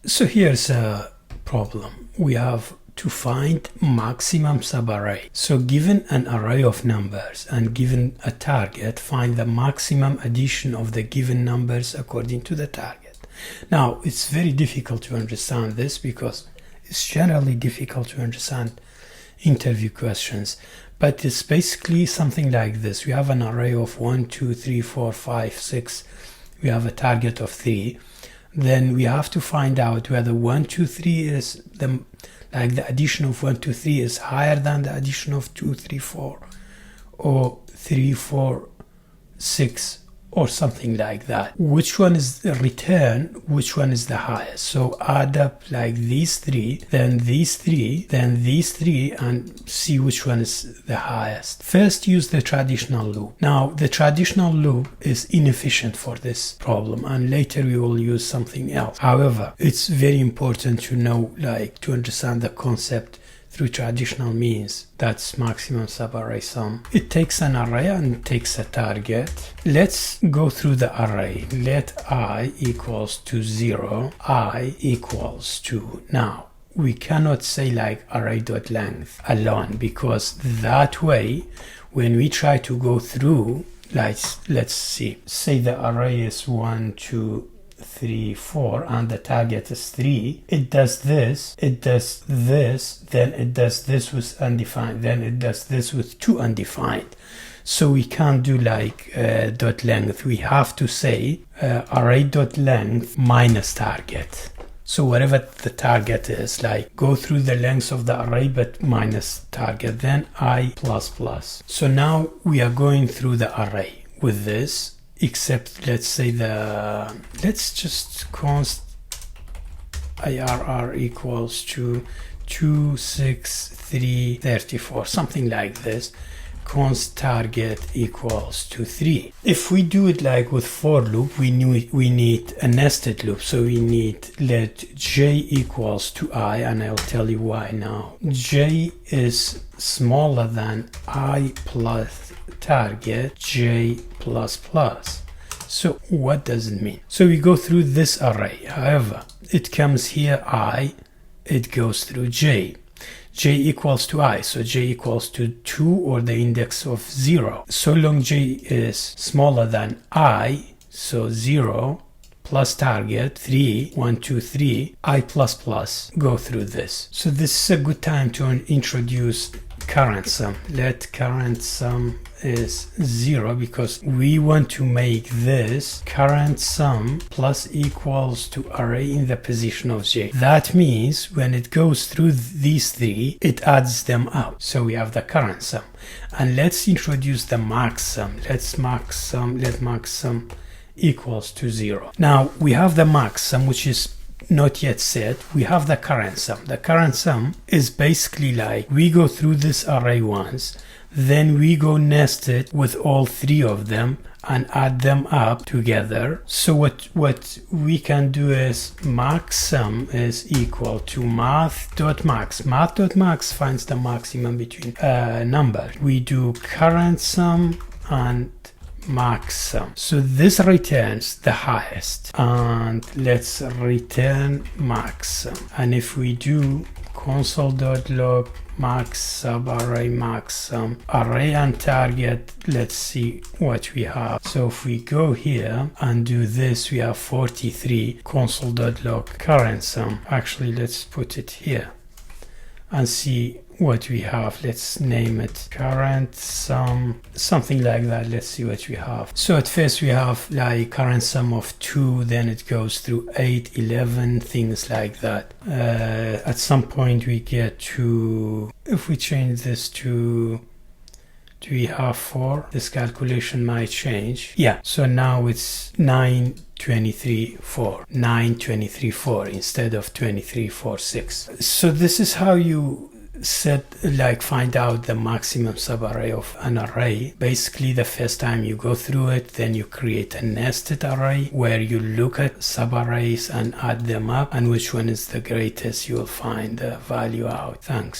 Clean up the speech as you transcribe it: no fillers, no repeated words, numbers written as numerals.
So here's a problem. We have to find maximum subarray. So given an array of numbers and given a target, find the maximum addition of the given numbers according to the target. Now, it's very difficult to understand this because it's generally difficult to understand interview questions, but it's basically something like this. We have an array of 1, 2, 3, 4, 5, 6. We have a target of 3. Then we have to find out whether 1, 2, 3 is the addition of 1, 2, 3 is higher than the addition of 2, 3, 4, or 3, 4, 6, or something like that. Which one is the return, which one is the highest? So add up like these three, then these three, then these three, and see which one is the highest. First, use the traditional loop. Now, the traditional loop is inefficient for this problem, and later we will use something else. However, it's very important to know, to understand the concept through traditional means. That's maximum subarray sum. It takes an array and takes a target. Let's go through the array. Let I equals to 0, I equals to, now we cannot say array.length alone, because that way when we try to go through, let's see, say the array is 1, 2, 3, 4, and the target is 3. It does this, it does this, then it does this with undefined, then it does this with 2 undefined. So we can't do dot length. We have to say array.length minus target. So whatever the target is, go through the length of the array but minus target, then I plus plus. So now we are going through the array with this, except let's say let's just const IRR equals to 2, 6, 3, 34, something like this. Const target equals to 3. If we do it with for loop, we need a nested loop. So we need let j equals to I, and I'll tell you why now. J is smaller than I plus target j plus plus. So what does it mean? So we go through this array. However, it comes here I, it goes through j. J equals to I, so j equals to 2 or the index of 0. So long j is smaller than I, so 0 plus target 3, 1, 2, 3, I plus plus, go through this. So this is a good time to introduce current sum. Let current sum is 0 because we want to make this current sum plus equals to array in the position of j. That means when it goes through these three, it adds them up. So we have the current sum. And let's introduce the max sum. Let max sum equals to 0. Now we have the max sum, which is not yet set. We have the current sum. The current sum is basically we go through this array once, then we go nested with all three of them and add them up together. So what we can do is max sum is equal to math.max. Math.max finds the maximum between numbers. We do current sum and max sum. So this returns the highest, and let's return max sum. And if we do console.log max subarray max sum array and target, let's see what we have. So if we go here and do this, we have 43 console.log current sum. Actually, let's put it here and see what we have. Let's name it current sum, something like that. Let's see what we have. So at first we have current sum of 2, then it goes through 8, 11, things like that. At some point we get to, if we change this to, do we have 4? This calculation might change. Yeah, so now it's 9, 23, 4. 9, 23, 4 instead of 23, 4, 6. So this is how you find out the maximum subarray of an array. Basically, the first time you go through it, then you create a nested array where you look at subarrays and add them up, and which one is the greatest, you will find the value out. Thanks.